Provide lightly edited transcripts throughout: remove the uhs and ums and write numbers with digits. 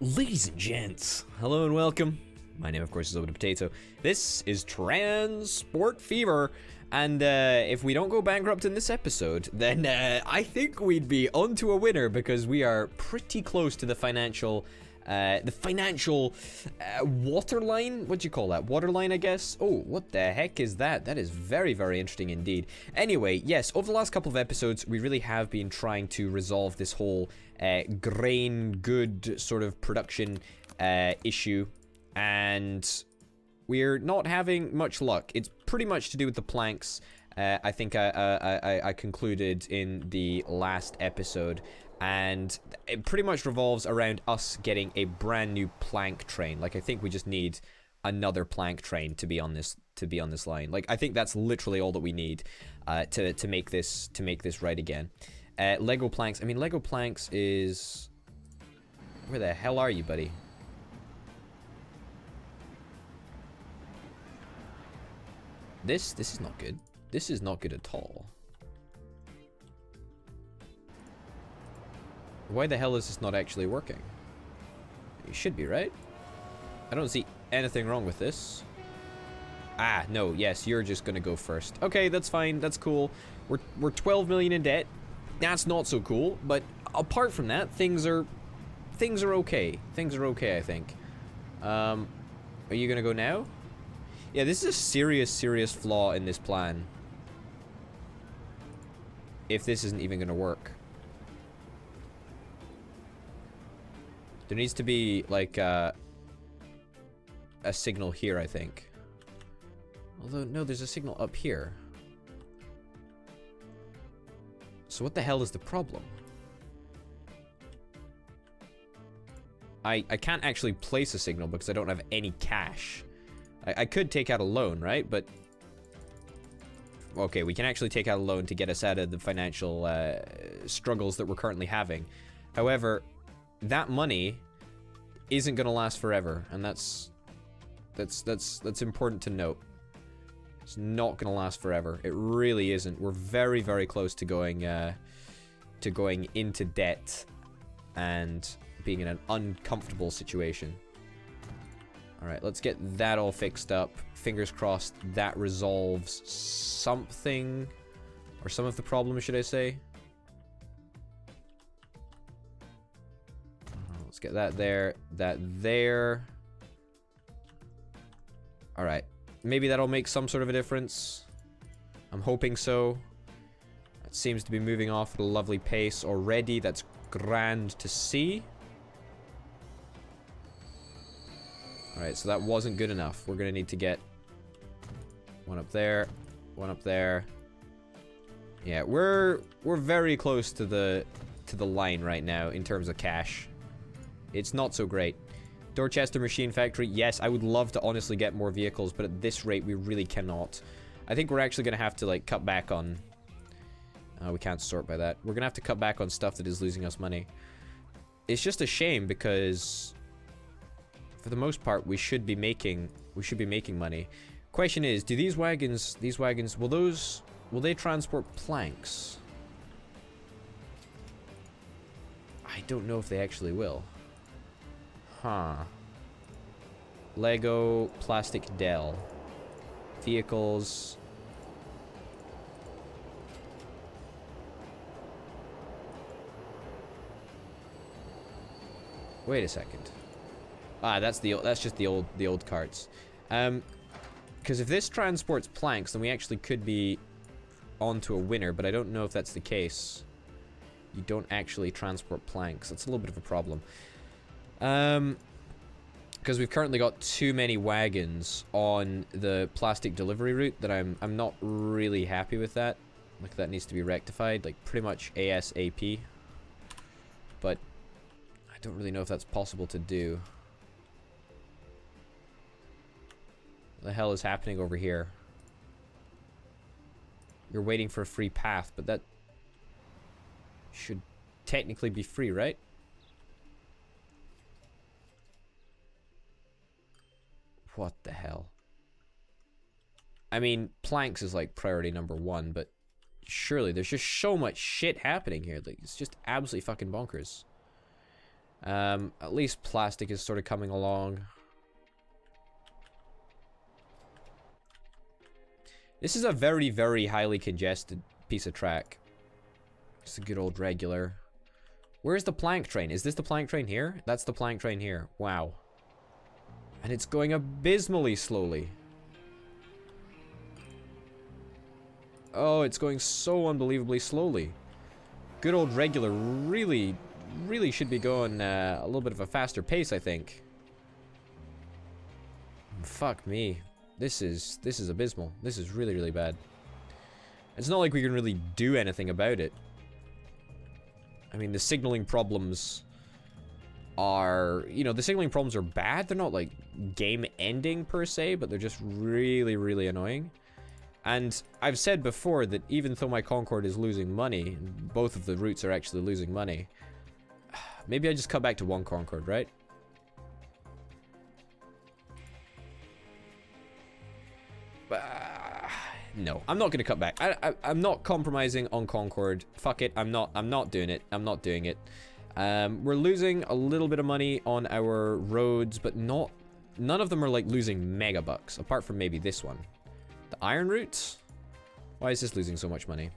Ladies and gents, hello and welcome. My name, of course, is Potato. This is Transport Fever, and if we don't go bankrupt in this episode, then I think we'd be onto a winner because we are pretty close to the financial waterline. What do you call that? Waterline, I guess. Oh, what the heck is that? That is very, very interesting indeed. Anyway, yes, over the last couple of episodes, we really have been trying to resolve this whole grain good sort of production issue, and we're not having much luck. It's pretty much to do with the planks. I think I concluded in the last episode, and it pretty much revolves around us getting a brand new plank train. Like, I think we just need another plank train to be on this line. Like, I think that's literally all that we need to make this right again. Lego planks. I mean, Lego planks is... Where the hell are you, buddy? This is not good. This is not good at all. Why the hell is this not actually working? It should be, right? I don't see anything wrong with this. Ah, no, yes, you're just gonna go first. Okay, that's fine, that's cool. We're 12 million in debt. That's not so cool, but apart from that, things are okay. Things are okay, I think. Are you gonna go now? Yeah, this is a serious flaw in this plan. If this isn't even gonna work. There needs to be, like, a signal here, I think. Although, no, there's a signal up here. So what the hell is the problem? I can't actually place a signal because I don't have any cash. I could take out a loan, right? But... Okay, we can actually take out a loan to get us out of the financial struggles that we're currently having. However, that money isn't gonna last forever, and that's important to note. It's not gonna last forever. It really isn't. We're very, very close to going into debt and being in an uncomfortable situation. All right, let's get that all fixed up. Fingers crossed that resolves something, or some of the problem, should I say? Let's get that there, that there. All right, maybe that'll make some sort of a difference. I'm hoping so. It seems to be moving off at a lovely pace already. That's grand to see. All right, so that wasn't good enough. We're gonna need to get one up there, one up there. Yeah, we're very close to the line right now in terms of cash. It's not so great. Dorchester Machine Factory, yes, I would love to honestly get more vehicles, but at this rate, we really cannot. I think we're actually gonna have to, like, cut back on... we can't sort by that. We're gonna have to cut back on stuff that is losing us money. It's just a shame because... For the most part, we should be making money. Question is, do these wagons, will they transport planks? I don't know if they actually will. Huh. Lego, plastic Dell. Vehicles. Wait a second. Ah, that's just the old carts. Because if this transports planks, then we actually could be onto a winner, but I don't know if that's the case. You don't actually transport planks. That's a little bit of a problem. Because we've currently got too many wagons on the plastic delivery route that I'm not really happy with that. Like, that needs to be rectified, like, pretty much ASAP. But I don't really know if that's possible to do. What the hell is happening over here? You're waiting for a free path, but that should technically be free, right? What the hell? I mean, planks is like priority number 1, but surely there's just so much shit happening here. Like, it's just absolutely fucking bonkers. At least plastic is sort of coming along. This is a very, very highly congested piece of track. Just a good old regular. Where's the plank train? Is this the plank train here? That's the plank train here. Wow. And it's going abysmally slowly. Oh, it's going so unbelievably slowly. Good old regular really, really should be going a little bit of a faster pace, I think. Fuck me. This is abysmal. This is really, really bad. It's not like we can really do anything about it. I mean, the signaling problems are, you know, the signaling problems are bad. They're not like game ending per se, but they're just really, really annoying. And I've said before that even though my Concorde is losing money, both of the routes are actually losing money. Maybe I just cut back to one Concorde, right? No, I'm not gonna cut back. I'm not compromising on Concorde. Fuck it, I'm not doing it. I'm not doing it. We're losing a little bit of money on our roads, but none of them are like losing mega bucks, apart from maybe this one. The iron routes? Why is this losing so much money?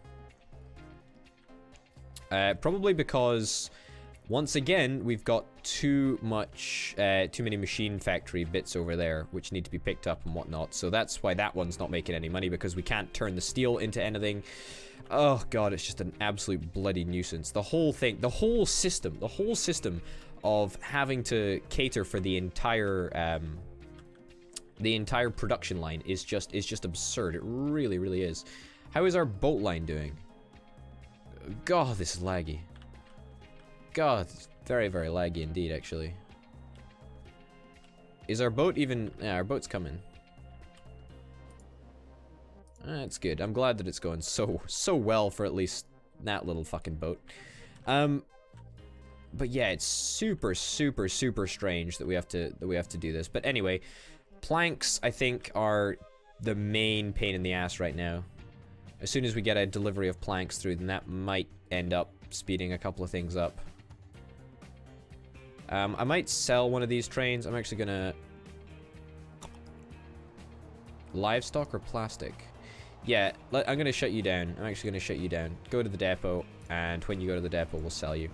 Probably because once again we've got too many machine factory bits over there which need to be picked up and whatnot. So that's why that one's not making any money, because we can't turn the steel into anything. Oh god, it's just an absolute bloody nuisance. The whole thing, the whole system of having to cater for the entire production line is just absurd. It really, really is. How is our boat line doing? God, this is laggy. God, it's very, very laggy indeed, actually. Is our boat even... Yeah, our boat's coming. That's good. I'm glad that it's going so well for at least that little fucking boat. But yeah, it's super, super, super strange that we have to do this. But anyway, planks, I think, are the main pain in the ass right now. As soon as we get a delivery of planks through, then that might end up speeding a couple of things up. I might sell one of these trains. I'm actually gonna... Livestock or plastic? Yeah, I'm gonna shut you down. I'm actually gonna shut you down. Go to the depot, and when you go to the depot, we'll sell you.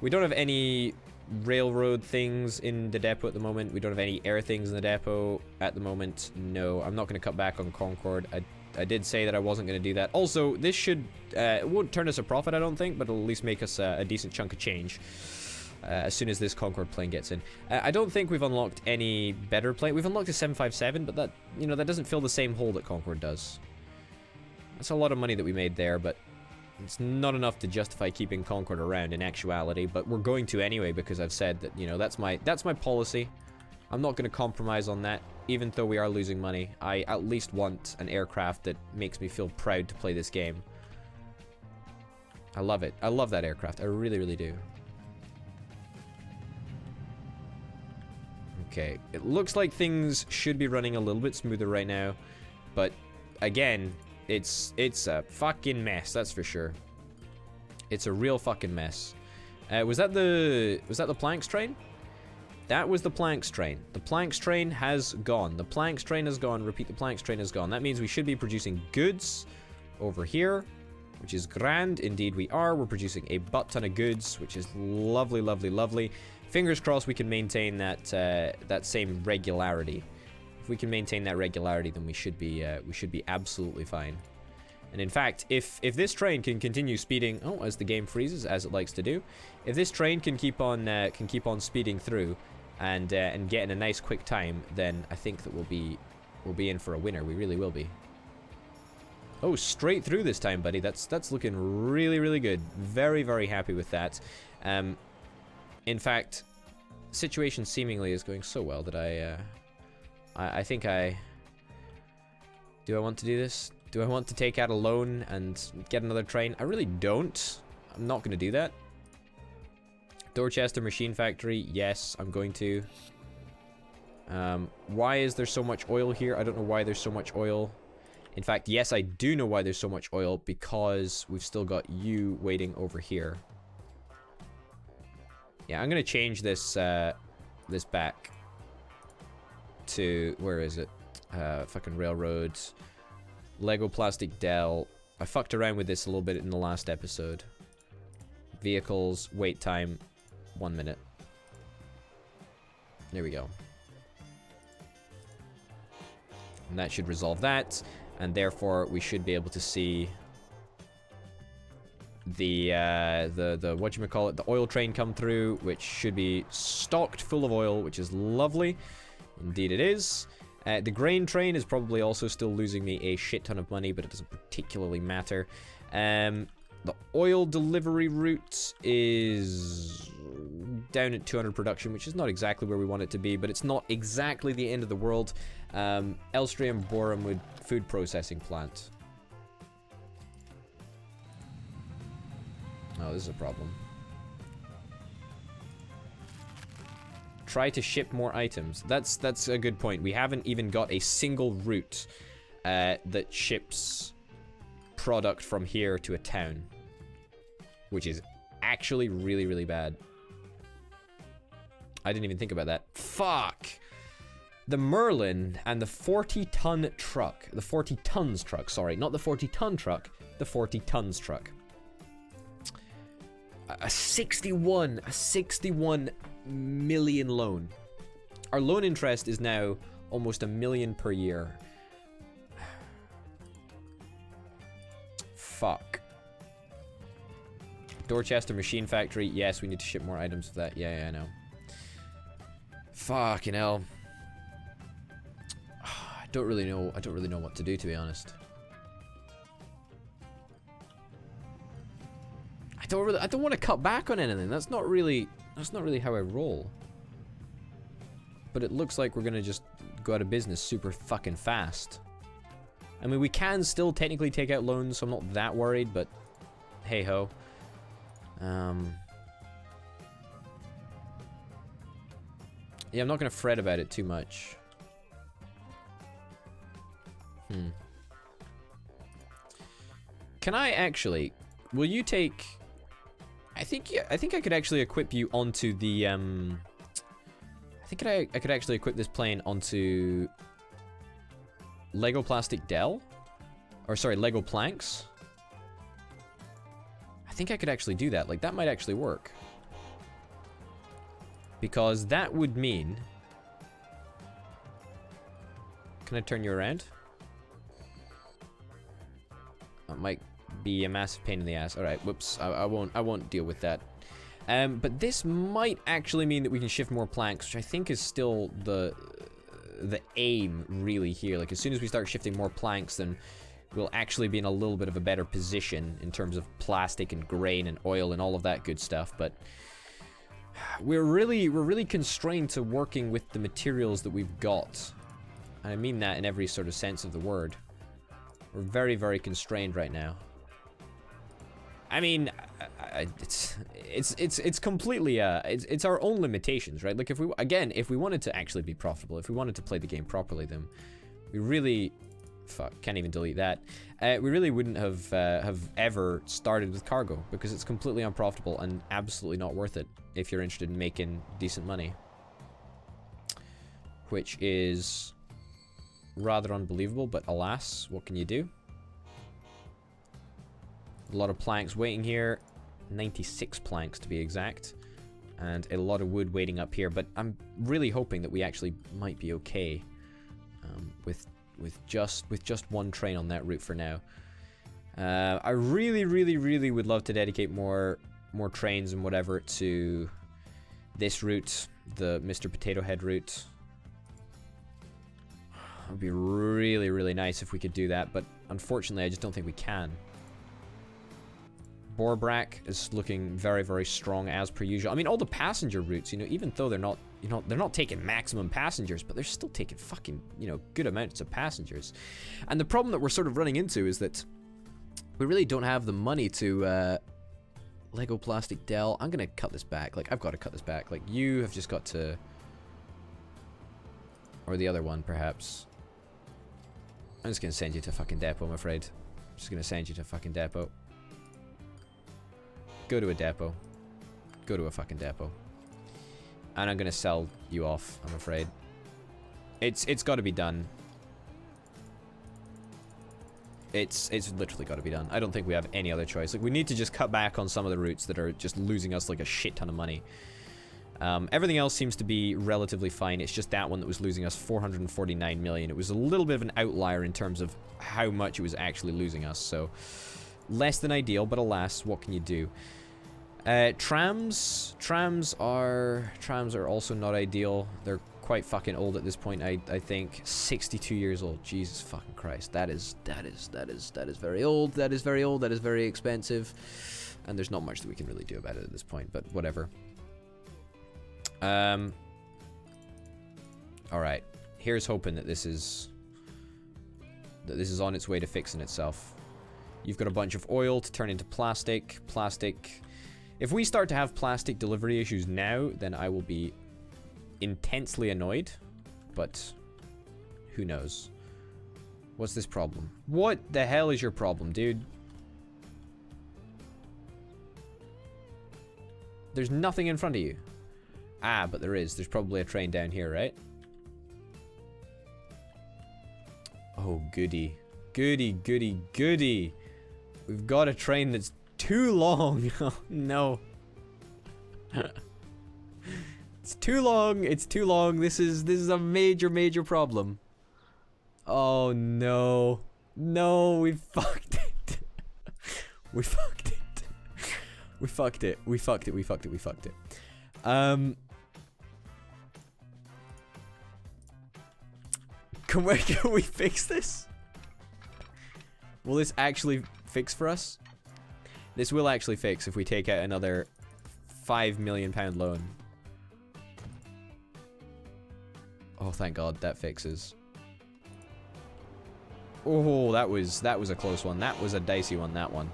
We don't have any railroad things in the depot at the moment. We don't have any air things in the depot at the moment. No, I'm not gonna cut back on Concorde. I did say that I wasn't gonna do that. Also, this should... it won't turn us a profit, I don't think, but it'll at least make us a decent chunk of change. As soon as this Concorde plane gets in. I don't think we've unlocked any better plane. We've unlocked a 757, but that, you know, that doesn't fill the same hole that Concorde does. That's a lot of money that we made there, but it's not enough to justify keeping Concorde around in actuality, but we're going to anyway because I've said that, you know, that's my policy. I'm not going to compromise on that, even though we are losing money. I at least want an aircraft that makes me feel proud to play this game. I love it. I love that aircraft. I really, really do. Okay, it looks like things should be running a little bit smoother right now, but again, it's a fucking mess, that's for sure. It's a real fucking mess. Was that the planks train? That was the planks train. The planks train has gone. The planks train has gone. Repeat, the planks train has gone. That means we should be producing goods over here, which is grand. Indeed we are. We're producing a butt ton of goods, which is lovely, lovely, lovely. Fingers crossed we can maintain that that same regularity. If we can maintain that regularity, then we should be absolutely fine. And in fact, if this train can continue speeding, as the game freezes, as it likes to do, if this train can keep on speeding through, and getting a nice quick time, then I think that we'll be in for a winner. We really will be. Oh, straight through this time, buddy. That's looking really, really good. Very, very happy with that. In fact, the situation seemingly is going so well that I think do I want to do this? Do I want to take out a loan and get another train? I really don't. I'm not going to do that. Dorchester Machine Factory, yes, I'm going to. Why is there so much oil here? I don't know why there's so much oil. In fact, yes, I do know why there's so much oil, because we've still got you waiting over here. Yeah, I'm gonna change this this back to, where is it? Fucking railroads. Lego plastic Dell. I fucked around with this a little bit in the last episode. Vehicles, wait time, 1 minute. There we go. And that should resolve that, and therefore we should be able to see the whatchamacallit, the oil train come through, which should be stocked full of oil, which is lovely. Indeed it is. The grain train is probably also still losing me a shit ton of money, but it doesn't particularly matter. The oil delivery route is down at 200 production, which is not exactly where we want it to be, but it's not exactly the end of the world. Elstrium Borehamwood food processing plant. Oh, this is a problem. Try to ship more items. That's a good point. We haven't even got a single route that ships product from here to a town, which is actually really, really bad. I didn't even think about that. Fuck! The Merlin and the 40-ton truck. The 40 tons truck, sorry. Not the 40-ton truck. The 40 tons truck. A 61 million loan. Our loan interest is now almost $1 million per year. Fuck. Dorchester Machine Factory. Yes, we need to ship more items of that. Yeah, I know. Fucking hell. I don't really know what to do, to be honest. I don't want to cut back on anything. That's not really how I roll. But it looks like we're gonna just go out of business super fucking fast. I mean, we can still technically take out loans, so I'm not that worried, but hey ho. Yeah, I'm not gonna fret about it too much. Can I actually? Will you take? I think I could actually equip you onto the I think I could actually equip this plane onto Lego plastic Dell, or sorry, Lego planks. I think I could actually do that. Like, that might actually work, because that would mean. Can I turn you around? That might be a massive pain in the ass. All right, whoops. I won't deal with that. But this might actually mean that we can shift more planks, which I think is still the aim really here. Like, as soon as we start shifting more planks, then we'll actually be in a little bit of a better position in terms of plastic and grain and oil and all of that good stuff. But we're really constrained to working with the materials that we've got. And I mean that in every sort of sense of the word. We're very, very constrained right now. I mean, it's completely it's our own limitations, right? Like, if we wanted to actually be profitable, if we wanted to play the game properly, then we really, fuck, can't even delete that. We really wouldn't have ever started with cargo, because it's completely unprofitable and absolutely not worth it if you're interested in making decent money, which is rather unbelievable. But alas, what can you do? A lot of planks waiting here, 96 planks to be exact, and a lot of wood waiting up here. But I'm really hoping that we actually might be okay with just one train on that route for now. I really would love to dedicate more trains and whatever to this route, the Mr. Potato Head route. It would be really nice if we could do that, but unfortunately I just don't think we can. Borbrack is looking very strong as per usual. I mean, all the passenger routes, you know, even though they're not taking maximum passengers, but they're still taking fucking, you know, good amounts of passengers. And the problem that we're sort of running into is that we really don't have the money to Lego plastic Dell. I'm gonna cut this back. Like, I've got to cut this back. Like, you have just got to, or the other one perhaps. I'm just gonna send you to fucking depot, I'm afraid. I'm just gonna send you to fucking depot. Go to a depot. Go to a fucking depot. And I'm gonna sell you off, I'm afraid. It's got to be done. It's literally got to be done. I don't think we have any other choice. Like, we need to just cut back on some of the routes that are just losing us like a shit ton of money. Everything else seems to be relatively fine. It's just that one that was losing us 449 million. It was a little bit of an outlier in terms of how much it was actually losing us. So, less than ideal, but alas, what can you do? Trams are also not ideal. They're quite fucking old at this point. I think 62 years old. Jesus fucking Christ. That is very old. That is very old. That is very expensive. And there's not much that we can really do about it at this point, but whatever. Alright. Here's hoping that this is on its way to fixing itself. You've got a bunch of oil to turn into plastic. If we start to have plastic delivery issues now, then I will be intensely annoyed. But who knows? What's this problem? What the hell is your problem, dude? There's nothing in front of you. Ah, but there is. There's probably a train down here, right? Oh, goody. Goody, goody, goody. We've got a train that's too long. Oh, no. It's too long. It's too long. This is a major problem. Oh, no. No, we fucked it. We fucked it. We fucked it. We fucked it. We fucked it. We fucked it. Can we fix this? Will this actually fix for us? This will actually fix if we take out another £5 million loan. Oh, thank God, that fixes. Oh, that was a close one. That was a dicey one, that one.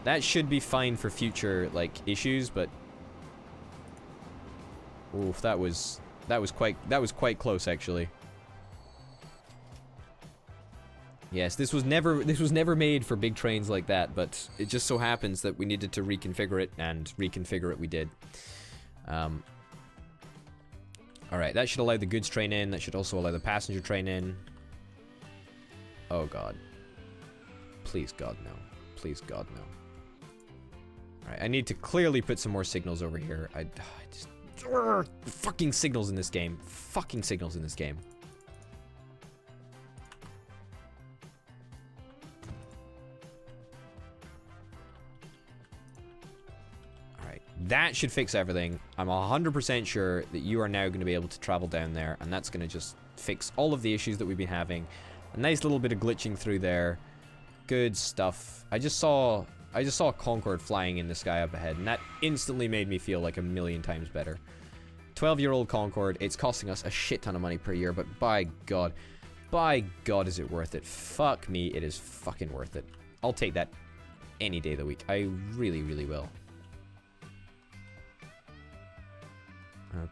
That should be fine for future, like, issues, but oof, that was quite close, actually. Yes, this was never made for big trains like that, but it just so happens that we needed to reconfigure it, and reconfigure it we did. Alright, that should allow the goods train in. That should also allow the passenger train in. Oh, God. Please, God, no. Please, God, no. Alright, I need to clearly put some more signals over here. I just... fucking signals in this game. Fucking signals in this game. That should fix everything. I'm 100% sure that you are now going to be able to travel down there, and that's going to just fix all of the issues that we've been having. A nice little bit of glitching through there. Good stuff. I just saw a Concorde flying in the sky up ahead, and that instantly made me feel like a million times better. 12-year-old Concorde. It's costing us a shit ton of money per year, but by God is it worth it. Fuck me, it is fucking worth it. I'll take that any day of the week. I really, really will.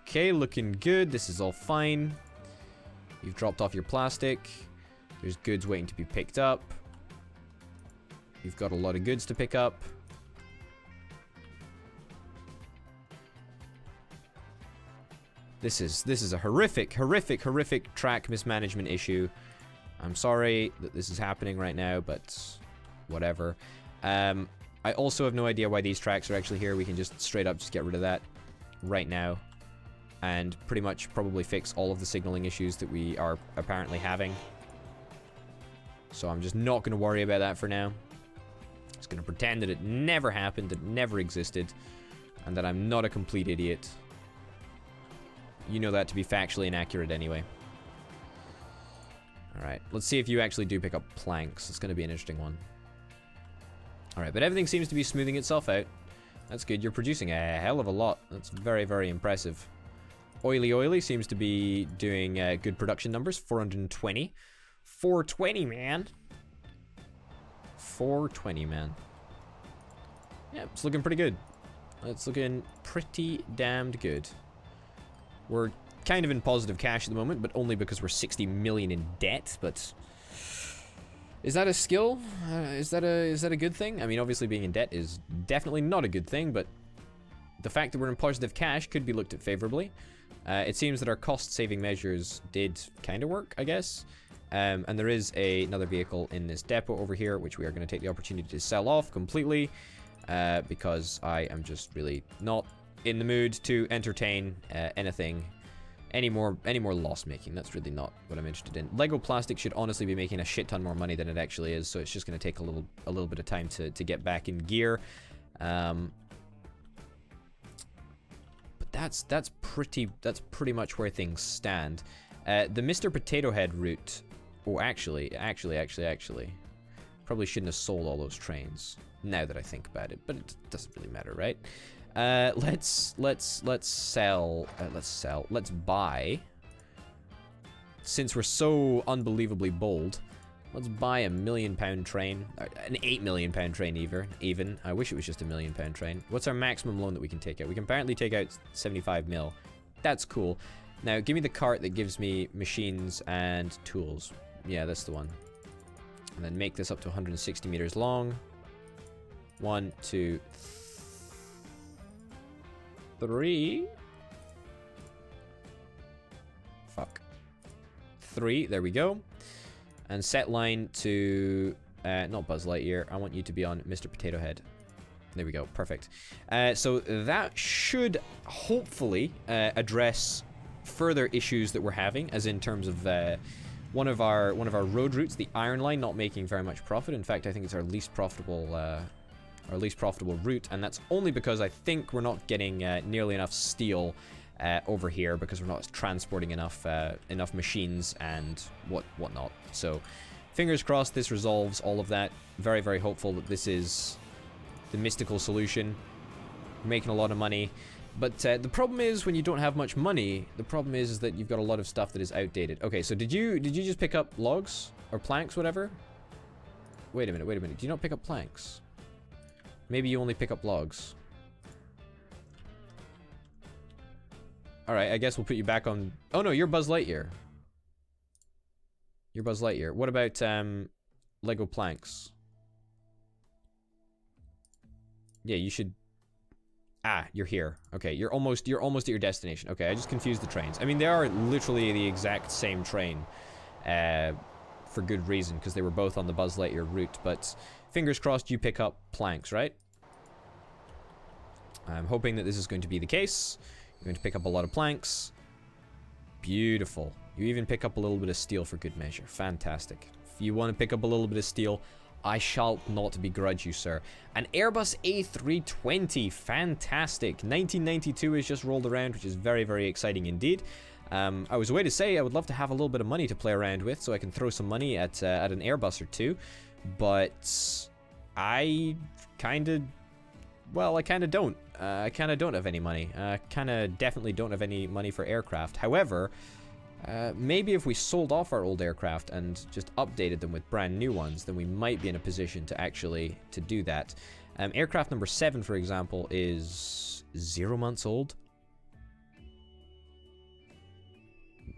Okay, looking good. This is all fine. You've dropped off your plastic. There's goods waiting to be picked up. You've got a lot of goods to pick up. This is a horrific track mismanagement issue. I'm sorry that this is happening right now, but whatever. I also have no idea why these tracks are actually here. We can just straight up just get rid of that right now. And pretty much probably fix all of the signaling issues that we are apparently having. So I'm just not going to worry about that for now. Just going to pretend that it never happened, that it never existed, and that I'm not a complete idiot. You know that to be factually inaccurate anyway. Alright, let's see if you actually do pick up planks. It's going to be an interesting one. Alright, but everything seems to be smoothing itself out. That's good. You're producing a hell of a lot. That's very, very impressive. Oily seems to be doing good production numbers. 420. 420, man. 420, man. Yeah, it's looking pretty good. It's looking pretty damned good. We're kind of in positive cash at the moment, but only because we're 60 million in debt, but... Is that a skill? Is that a good thing? I mean, obviously being in debt is definitely not a good thing, but the fact that we're in positive cash could be looked at favorably. It seems that our cost-saving measures did kind of work, I guess. And there is another vehicle in this depot over here, which we are going to take the opportunity to sell off completely. Because I am just really not in the mood to entertain anything any more loss making. That's really not what I'm interested in. Lego plastic should honestly be making a shit ton more money than it actually is, so it's just going to take a little bit of time to get back in gear. But that's pretty much where things stand. The Mr. Potato Head route. Oh, actually, probably shouldn't have sold all those trains. Now that I think about it, but it doesn't really matter, right? Let's buy. Since we're so unbelievably bold, let's buy a £1 million train, an £8 million train even. I wish it was just a £1 million train. What's our maximum loan that we can take out? We can apparently take out 75 mil. That's cool. Now, give me the cart that gives me machines and tools. Yeah, that's the one. And then make this up to 160 meters long. 1, 2, 3. Fuck. 3, there we go. And set line to, not Buzz Lightyear. I want you to be on Mr. Potato Head. There we go, perfect. So that should hopefully address further issues that we're having, as in terms of one of our road routes, the Iron Line, not making very much profit. In fact, I think it's our least profitable route, and that's only because I think we're not getting nearly enough steel over here, because we're not transporting enough machines and whatnot. So fingers crossed this resolves all of that. Very, very hopeful that this is the mystical solution. We're making a lot of money, but the problem is when you don't have much money, the problem is that you've got a lot of stuff that is outdated. Okay, so did you just pick up logs or planks, whatever? Wait a minute. Do you not pick up planks? Maybe you only pick up logs. Alright, I guess we'll put you back on... Oh no, you're Buzz Lightyear. You're Buzz Lightyear. What about Lego planks? Yeah, you should... Ah, you're here. Okay, you're almost at your destination. Okay, I just confused the trains. I mean, they are literally the exact same train. For good reason, because they were both on the Buzz Lightyear route, but fingers crossed you pick up planks, right? I'm hoping that this is going to be the case. You're going to pick up a lot of planks. Beautiful. You even pick up a little bit of steel for good measure. Fantastic. If you want to pick up a little bit of steel, I shall not begrudge you, sir. An Airbus A320. Fantastic. 1992 has just rolled around, which is very, very exciting indeed. I was away to say I would love to have a little bit of money to play around with, so I can throw some money at an Airbus or two, but I kind of don't. I kind of don't have any money. I kind of definitely don't have any money for aircraft. However, maybe if we sold off our old aircraft and just updated them with brand new ones, then we might be in a position to actually do that. Aircraft number 7, for example, is 0 months old.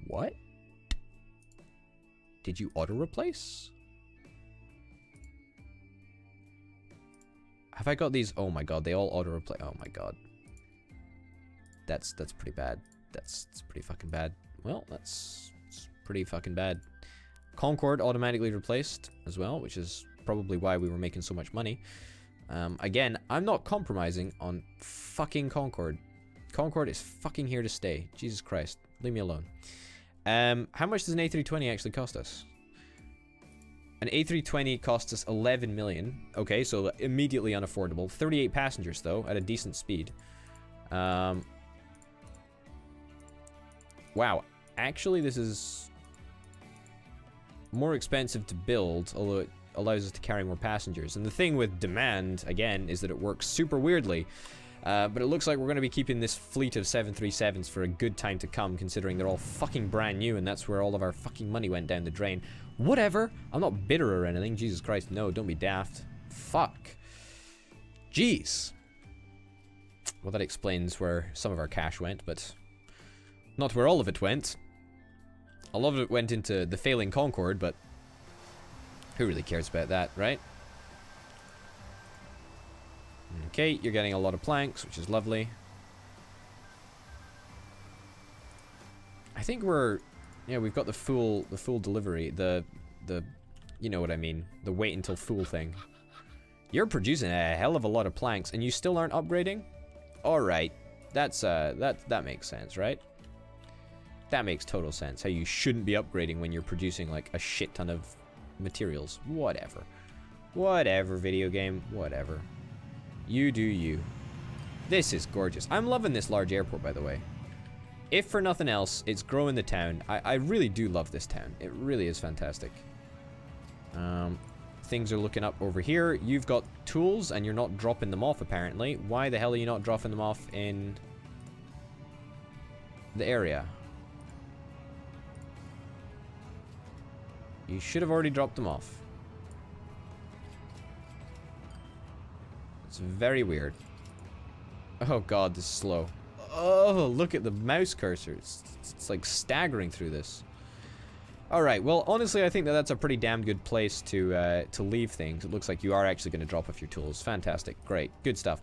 What? Did you auto-replace? Have I got these? Oh my god, they all auto-replace. Oh my god. That's pretty bad. That's pretty fucking bad. Well, that's pretty fucking bad. Concorde automatically replaced as well, which is probably why we were making so much money. Again, I'm not compromising on fucking Concorde. Concorde is fucking here to stay. Jesus Christ. Leave me alone. How much does an A320 actually cost us? An A320 costs us 11 million. Okay, so immediately unaffordable. 38 passengers, though, at a decent speed. Wow. Actually, this is more expensive to build, although it allows us to carry more passengers. And the thing with demand, again, is that it works super weirdly. But it looks like we're going to be keeping this fleet of 737s for a good time to come, considering they're all fucking brand new, and that's where all of our fucking money went down the drain. Whatever. I'm not bitter or anything. Jesus Christ, no, don't be daft. Fuck. Jeez. Well, that explains where some of our cash went, but not where all of it went. A lot of it went into the failing Concorde, but who really cares about that, right? Okay, you're getting a lot of planks, which is lovely. I think we're, yeah, we've got the full delivery, the, you know what I mean, the wait until full thing. You're producing a hell of a lot of planks, and you still aren't upgrading? Alright, that's, that makes sense, right? That makes total sense, how you shouldn't be upgrading when you're producing, like, a shit ton of materials. Whatever. Whatever, video game, whatever. You do you. This is gorgeous. I'm loving this large airport, by the way. If for nothing else, it's growing the town. I really do love this town. It really is fantastic. Things are looking up over here. You've got tools, and you're not dropping them off, apparently. Why the hell are you not dropping them off in the area? You should have already dropped them off. It's very weird. Oh god, this is slow. Oh, look at the mouse cursor. It's like staggering through this. Alright, well, honestly, I think that that's a pretty damn good place to leave things. It looks like you are actually going to drop off your tools. Fantastic. Great. Good stuff.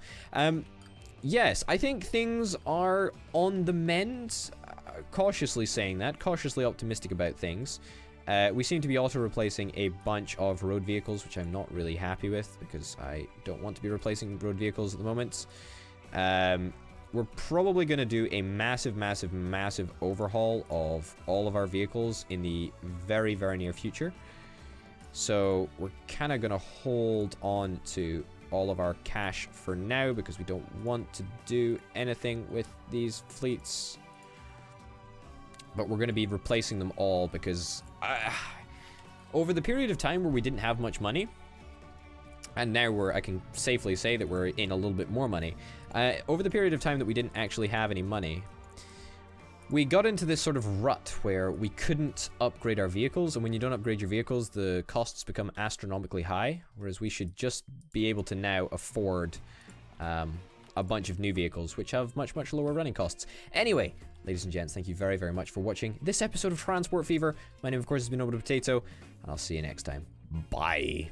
Yes, I think things are on the mend. Cautiously saying that. Cautiously optimistic about things. We seem to be auto-replacing a bunch of road vehicles, which I'm not really happy with, because I don't want to be replacing road vehicles at the moment. We're probably going to do a massive, massive, massive overhaul of all of our vehicles in the very, very near future. So we're kind of going to hold on to all of our cash for now, because we don't want to do anything with these fleets. But we're going to be replacing them all, because over the period of time where we didn't have much money, and now I can safely say that we're in a little bit more money. Over the period of time that we didn't actually have any money, we got into this sort of rut where we couldn't upgrade our vehicles, and when you don't upgrade your vehicles, the costs become astronomically high, whereas we should just be able to now afford a bunch of new vehicles, which have much, much lower running costs. Anyway, ladies and gents, thank you very, very much for watching this episode of Transport Fever. My name, of course, has been Potato, and I'll see you next time. Bye.